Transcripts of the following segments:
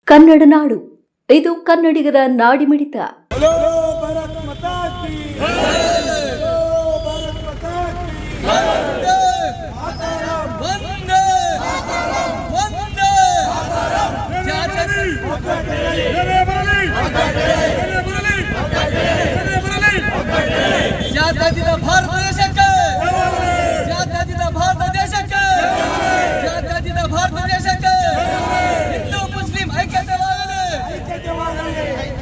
ಕನ್ನಡ ನಾಡು, ಇದು ಕನ್ನಡಿಗರ ನಾಡಿಮಿಡಿತ. ಭಾರತ ದೇಶಕ್ಕೆ ಹಿಂದೂ ಮುಸ್ಲಿಂ ಐಕ್ಯತೆವಾಗಲಿ,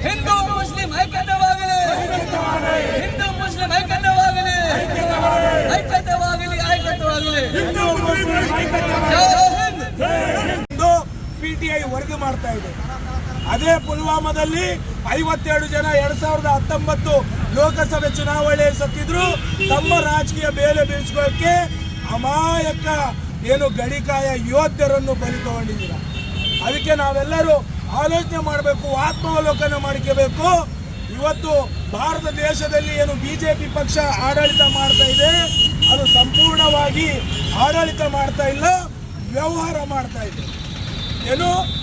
ಹಿಂದೂ ಮುಸ್ಲಿಂ ಐಕ್ಯತೆವಾಗಲಿ, ಹಿಂದೂ ಮುಸ್ಲಿಂ ಐಕ್ಯತೆವಾಗಲಿ, ಐಕ್ಯತೆವಾಗಲಿ, ಐಕ್ಯತೆವಾಗಲಿ. ಪಿಟಿಐ ವರದಿ ಮಾಡ್ತಾ ಇದೆ. ಅದೇ ಪುಲ್ವಾಮಾದಲ್ಲಿ 57 ಜನ 2019 ಲೋಕಸಭೆ ಚುನಾವಣೆ ಸತ್ತಿದ್ರು. ತಮ್ಮ ರಾಜಕೀಯ ಬೇಲೆ ಬೀಳಿಸ್ಕೊಳ್ಳಕ್ಕೆ ಅಮಾಯಕ ಗಡಿಕಾಯ ಯೋಧರನ್ನು ಬಲಿ ತಗೊಂಡಿದ್ದೀರ. ಅದಕ್ಕೆ ನಾವೆಲ್ಲರೂ ಆಲೋಚನೆ ಮಾಡಬೇಕು, ಆತ್ಮಾವಲೋಕನ ಮಾಡ್ಕೋಬೇಕು. ಇವತ್ತು ಭಾರತ ದೇಶದಲ್ಲಿ ಬಿಜೆಪಿ ಪಕ್ಷ ಆಡಳಿತ ಮಾಡ್ತಾ ಇದೆ, ಅದು ಸಂಪೂರ್ಣವಾಗಿ ಆಡಳಿತ ಮಾಡ್ತಾ ಇಲ್ಲ, ವ್ಯವಹಾರ ಮಾಡ್ತಾ ಇದೆ.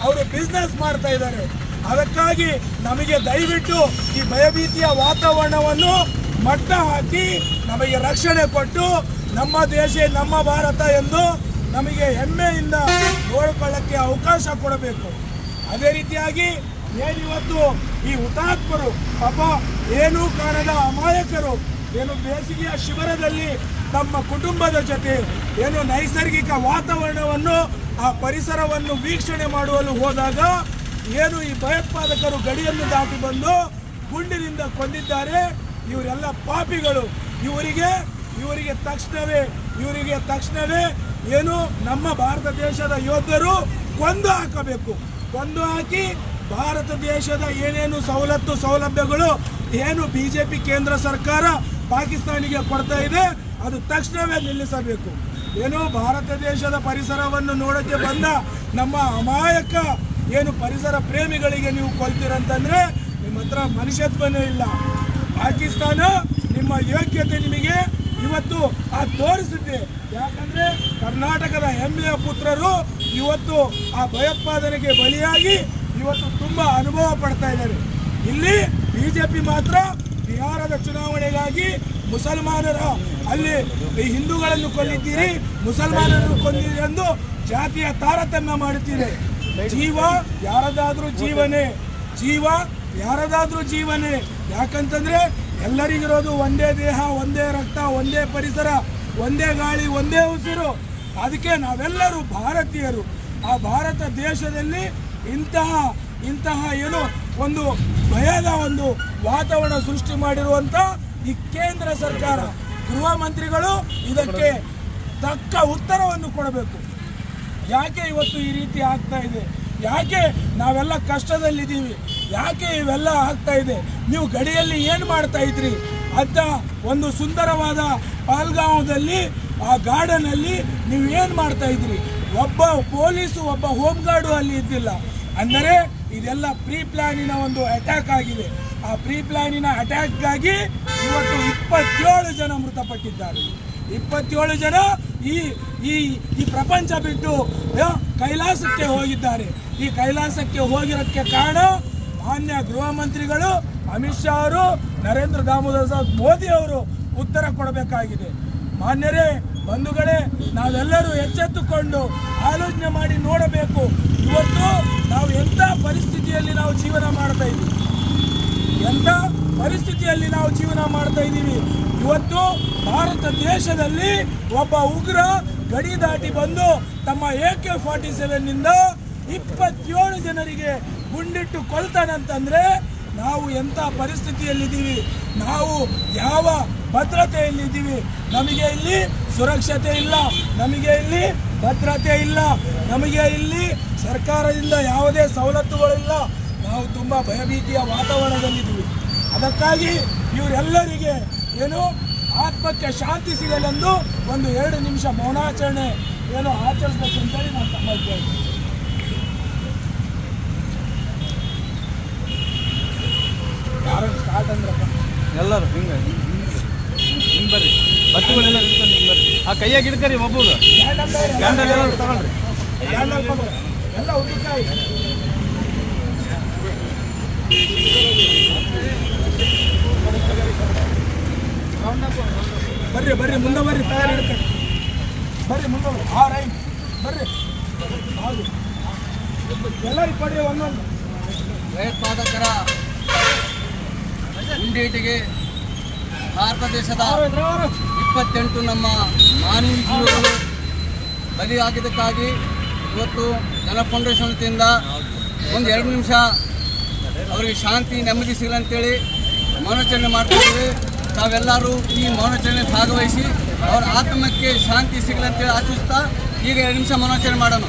ಅವರು ಬಿಸ್ನೆಸ್ ಮಾಡ್ತಾ ಇದ್ದಾರೆ. ಅದಕ್ಕಾಗಿ ನಮಗೆ ದಯವಿಟ್ಟು ಈ ಭಯಭೀತಿಯ ವಾತಾವರಣವನ್ನು ಮಟ್ಟ ಹಾಕಿ ನಮಗೆ ರಕ್ಷಣೆ ಕೊಟ್ಟು ನಮ್ಮ ದೇಶ ನಮ್ಮ ಭಾರತ ಎಂದು ನಮಗೆ ಹೆಮ್ಮೆಯಿಂದ ನೋಡಿಕೊಳ್ಳಕ್ಕೆ ಅವಕಾಶ ಕೊಡಬೇಕು. ಅದೇ ರೀತಿಯಾಗಿ ಏನಿವತ್ತು ಈ ಹುತಾತ್ಮರು ಪಾಪ ಏನೂ ಕಾಣದ ಅಮಾಯಕರು ಬೇಸಿಗೆಯ ಶಿಬಿರದಲ್ಲಿ ತಮ್ಮ ಕುಟುಂಬದ ಜೊತೆ ನೈಸರ್ಗಿಕ ವಾತಾವರಣವನ್ನು ಆ ಪರಿಸರವನ್ನು ವೀಕ್ಷಣೆ ಮಾಡುವಲು ಹೋದಾಗ ಈ ಭಯೋತ್ಪಾದಕರು ಗಡಿಯನ್ನು ದಾಟಿ ಬಂದು ಗುಂಡಿನಿಂದ ಕೊಂದಿದ್ದಾರೆ. ಇವರೆಲ್ಲ ಪಾಪಿಗಳು. ಇವರಿಗೆ ತಕ್ಷಣವೇ ನಮ್ಮ ಭಾರತ ದೇಶದ ಯೋಧರು ಕೊಂದು ಹಾಕಬೇಕು. ಕೊಂದು ಹಾಕಿ ಭಾರತ ದೇಶದ ಏನೇನು ಸೌಲಭ್ಯಗಳು ಬಿಜೆಪಿ ಕೇಂದ್ರ ಸರ್ಕಾರ ಪಾಕಿಸ್ತಾನಿಗೆ ಕೊಡ್ತಾ ಇದೆ, ಅದು ತಕ್ಷಣವೇ ನಿಲ್ಲಿಸಬೇಕು. ಭಾರತ ದೇಶದ ಪರಿಸರವನ್ನು ನೋಡಕ್ಕೆ ಬಂದ ನಮ್ಮ ಅಮಾಯಕ ಪರಿಸರ ಪ್ರೇಮಿಗಳಿಗೆ ನೀವು ಕೊಲ್ತೀರಂತಂದ್ರೆ ನಿಮ್ಮ ಹತ್ರ ಮನುಷ್ಯತ್ವನೇ ಇಲ್ಲ. ಪಾಕಿಸ್ತಾನ ನಿಮ್ಮ ಯೋಗ್ಯತೆ ನಿಮಗೆ ಇವತ್ತು ತೋರಿಸಿದೆ. ಯಾಕಂದ್ರೆ ಕರ್ನಾಟಕದ ಹೆಮ್ಮೆಯ ಪುತ್ರರು ಇವತ್ತು ಆ ಭಯೋತ್ಪಾದನೆಗೆ ಬಲಿಯಾಗಿ ಇವತ್ತು ತುಂಬಾ ಅನುಭವ ಪಡ್ತಾ ಇದ್ದಾರೆ. ಇಲ್ಲಿ ಬಿಜೆಪಿ ಮಾತ್ರ ಬಿಹಾರದ ಚುನಾವಣೆಗಾಗಿ ಮುಸಲ್ಮಾನರ ಅಲ್ಲಿ ಹಿಂದೂಗಳನ್ನು ಕೊಲ್ಲಿದ್ದೀರಿ, ಮುಸಲ್ಮಾನರನ್ನು ಕೊಂದಿರಿ ಎಂದು ಜಾತಿಯ ತಾರತಮ್ಯ ಮಾಡುತ್ತೀರಿ. ಜೀವ ಯಾರದಾದ್ರೂ ಜೀವನೇ. ಯಾಕಂತಂದ್ರೆ ಎಲ್ಲರಿಗಿರೋದು ಒಂದೇ ದೇಹ, ಒಂದೇ ರಕ್ತ, ಒಂದೇ ಪರಿಸರ, ಒಂದೇ ಗಾಳಿ, ಒಂದೇ ಉಸಿರು. ಅದಕ್ಕೆ ನಾವೆಲ್ಲರೂ ಭಾರತೀಯರು. ಆ ಭಾರತ ದೇಶದಲ್ಲಿ ಇಂತಹ ಒಂದು ಭಯದ ಒಂದು ವಾತಾವರಣ ಸೃಷ್ಟಿ ಮಾಡಿರುವಂತ ಈ ಕೇಂದ್ರ ಸರ್ಕಾರ, ಗೃಹ ಮಂತ್ರಿಗಳು ಇದಕ್ಕೆ ತಕ್ಕ ಉತ್ತರವನ್ನು ಕೊಡಬೇಕು. ಯಾಕೆ ಇವತ್ತು ಈ ರೀತಿ ಆಗ್ತಾ ಇದೆ? ಯಾಕೆ ನಾವೆಲ್ಲ ಕಷ್ಟದಲ್ಲಿದ್ದೀವಿ? ಯಾಕೆ ಇವೆಲ್ಲ ಆಗ್ತಾ ಇದೆ? ನೀವು ಗಡಿಯಲ್ಲಿ ಏನು ಮಾಡ್ತಾ ಇದ್ರಿ ಅಂತ ಒಂದು ಸುಂದರವಾದ ಪಾಲ್ಗಾಂವದಲ್ಲಿ ಆ ಗಾರ್ಡನಲ್ಲಿ ನೀವು ಏನು ಮಾಡ್ತಾ ಇದ್ರಿ? ಒಬ್ಬ ಪೊಲೀಸು, ಒಬ್ಬ ಹೋಮ್ ಗಾರ್ಡು ಅಲ್ಲಿ ಇದ್ದಿಲ್ಲ. ಅಂದರೆ ಇದೆಲ್ಲ ಪ್ರೀ ಪ್ಲಾನಿನ ಒಂದು ಅಟ್ಯಾಕ್ ಆಗಿದೆ. ಆ ಪ್ರೀ ಪ್ಲಾನಿನ ಅಟ್ಯಾಕ್ಗಾಗಿ ಇವತ್ತು 27 ಜನ ಮೃತಪಟ್ಟಿದ್ದಾರೆ. 27 ಜನ ಈ ಪ್ರಪಂಚ ಬಿಟ್ಟು ಕೈಲಾಸಕ್ಕೆ ಹೋಗಿದ್ದಾರೆ. ಈ ಕೈಲಾಸಕ್ಕೆ ಹೋಗಿರೋಕ್ಕೆ ಕಾರಣ ಮಾನ್ಯ ಗೃಹ ಮಂತ್ರಿಗಳು ಅಮಿತ್ ಶಾ ಅವರು, ನರೇಂದ್ರ ದಾಮೋದರ್ ಮೋದಿ ಅವರು ಉತ್ತರ ಕೊಡಬೇಕಾಗಿದೆ. ಮಾನ್ಯರೇ, ಬಂಧುಗಳೇ, ನಾವೆಲ್ಲರೂ ಎಚ್ಚೆತ್ತುಕೊಂಡು ಆಲೋಚನೆ ಮಾಡಿ ನೋಡಬೇಕು. ಇವತ್ತು ನಾವು ಎಂಥ ಪರಿಸ್ಥಿತಿಯಲ್ಲಿ ನಾವು ಜೀವನ ಮಾಡ್ತಾ ಇದ್ದೀವಿ. ಇವತ್ತು ಭಾರತ ದೇಶದಲ್ಲಿ ಒಬ್ಬ ಉಗ್ರ ಗಡಿ ದಾಟಿ ಬಂದು ತಮ್ಮ AK-47 27 ಜನರಿಗೆ ಗುಂಡಿಟ್ಟು ಕೊಲ್ತಾನಂತಂದ್ರೆ ನಾವು ಎಂಥ ಪರಿಸ್ಥಿತಿಯಲ್ಲಿದ್ದೀವಿ, ನಾವು ಯಾವ ಭದ್ರತೆಯಲ್ಲಿದ್ದೀವಿ? ನಮಗೆ ಇಲ್ಲಿ ಸುರಕ್ಷತೆ ಇಲ್ಲ, ನಮಗೆ ಇಲ್ಲಿ ಭದ್ರತೆ ಇಲ್ಲ, ನಮಗೆ ಇಲ್ಲಿ ಸರ್ಕಾರದಿಂದ ಯಾವುದೇ ಸವಲತ್ತುಗಳಿಲ್ಲ. ನಾವು ತುಂಬ ಭಯಭೀತಿಯ ವಾತಾವರಣದಲ್ಲಿದ್ದೀವಿ. ಅದಕ್ಕಾಗಿ ಇವರೆಲ್ಲರಿಗೆ ಆತ್ಮಕ್ಕೆ ಶಾಂತಿ ಸಿಗಲೆಂದು ಒಂದು 2 ನಿಮಿಷ ಮೌನಾಚರಣೆ ಆಚರಿಸಬೇಕು ಅಂತೇಳಿ ನಾನು ತಮ್ಮಲ್ಲಿ ಕೇಳ್ತೀನಿ. ಯಾರು ಸ್ಟಾರ್ಟ್ ಅಂದ್ರಪ್ಪ? ಎಲ್ಲರೂ ಹಿಂಗೆ ಬರ್ರಿ, ಬತ್ತುಗಳೆಲ್ಲ ನಿಂತ್ಕೊಂಡು ಹಿಂಗೆ ಬರ್ರಿ. ಆ ಕೈಯಾಗ ಹಿಡ್ಕರಿ ಒಬ್ಬರು ಕ್ಯಾಂಡಲ್ ಎಲ್ಲ ತಗೊಳ್ರಿ. ಎಲ್ಲ ಉದ್ದಿಕಾಯಿ ಬರ್ರಿ ಬರ್ರಿ ಮುಂದೆ ಬರ್ರಿ, ತಯಾರಿ ಹಿಡ್ಕೊಂಡು ಬರ್ರಿ ಮುಂದೆ ಬರ್ರಿ. ಆ ರೈಟ್ ಬರ್ರಿ, ಹೌದು ಎಲ್ಲರಿಗೆ ಕೊಡ್ರಿ ಒಂದೊಂದು. ಭಯೋತ್ಪಾದಕರ ಗುಂಡೇಟಿಗೆ ಭಾರತ ದೇಶದ 28 ನಮ್ಮ ಮಾನವೀಯ ಜೀವಗಳು ಬಲಿಯಾಗಿದ್ದಕ್ಕಾಗಿ ಇವತ್ತು ಜನ ಫೌಂಡೇಶನ್ ವತಿಯಿಂದ ಒಂದು 2 ನಿಮಿಷ ಅವರಿಗೆ ಶಾಂತಿ ನೆಮ್ಮದಿ ಸಿಗಲಿ ಅಂತೇಳಿ ಮೌನಾಚರಣೆ ಮಾಡ್ತಿದ್ದೀವಿ. ತಾವೆಲ್ಲರೂ ಈ ಮೌನಾಚರಣೆ ಭಾಗವಹಿಸಿ ಅವರ ಆತ್ಮಕ್ಕೆ ಶಾಂತಿ ಸಿಗಲಿ ಅಂತೇಳಿ ಆಶಿಸ್ತಾ ಈಗ 2 ನಿಮಿಷ ಮೌನಾಚರಣೆ ಮಾಡೋಣ.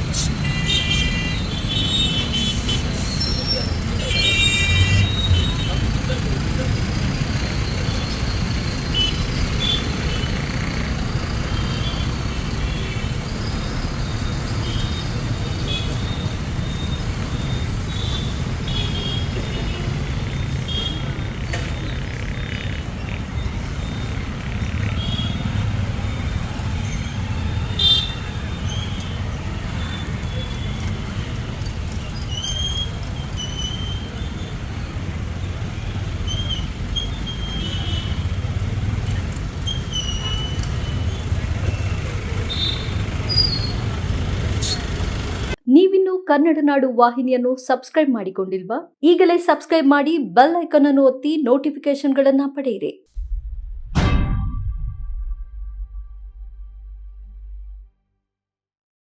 ನೀವಿನ್ನು ಕನ್ನಡ ನಾಡು ವಾಹಿನಿಯನ್ನು ಸಬ್ಸ್ಕ್ರೈಬ್ ಮಾಡಿಕೊಂಡಿಲ್ವಾ? ಈಗಲೇ ಸಬ್ಸ್ಕ್ರೈಬ್ ಮಾಡಿ ಬೆಲ್ ಐಕಾನ್ ಅನ್ನು ಒತ್ತಿ ನೋಟಿಫಿಕೇಶನ್ಗಳನ್ನ ಪಡೆಯಿರಿ.